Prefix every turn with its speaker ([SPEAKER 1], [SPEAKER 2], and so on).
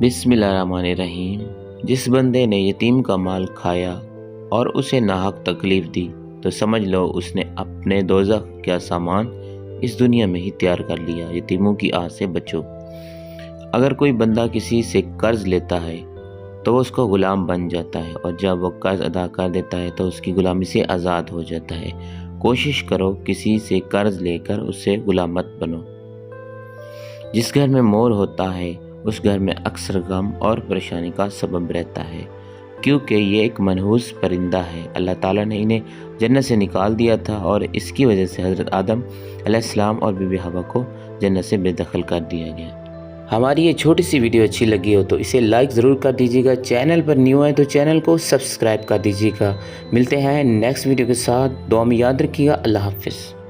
[SPEAKER 1] بسم اللہ الرحمن الرحیم۔ جس بندے نے یتیم کا مال کھایا اور اسے ناحق تکلیف دی تو سمجھ لو اس نے اپنے دوزخ کا سامان اس دنیا میں ہی تیار کر لیا۔ یتیموں کی آہ سے بچو۔ اگر کوئی بندہ کسی سے قرض لیتا ہے تو وہ اس کو غلام بن جاتا ہے، اور جب وہ قرض ادا کر دیتا ہے تو اس کی غلامی سے آزاد ہو جاتا ہے۔ کوشش کرو کسی سے قرض لے کر اس سے غلام مت بنو۔ جس گھر میں مور ہوتا ہے اس گھر میں اکثر غم اور پریشانی کا سبب رہتا ہے، کیونکہ یہ ایک منحوس پرندہ ہے۔ اللہ تعالیٰ نے انہیں جنت سے نکال دیا تھا، اور اس کی وجہ سے حضرت آدم علیہ السلام اور بی بی حوا کو جنت سے بے دخل کر دیا گیا۔ ہماری یہ چھوٹی سی ویڈیو اچھی لگی ہو تو اسے لائک ضرور کر دیجیے گا۔ چینل پر نیو ہے تو چینل کو سبسکرائب کر دیجیے گا۔ ملتے ہیں نیکسٹ ویڈیو کے ساتھ۔ دعا میں یاد رکھیے گا۔ اللہ حافظ۔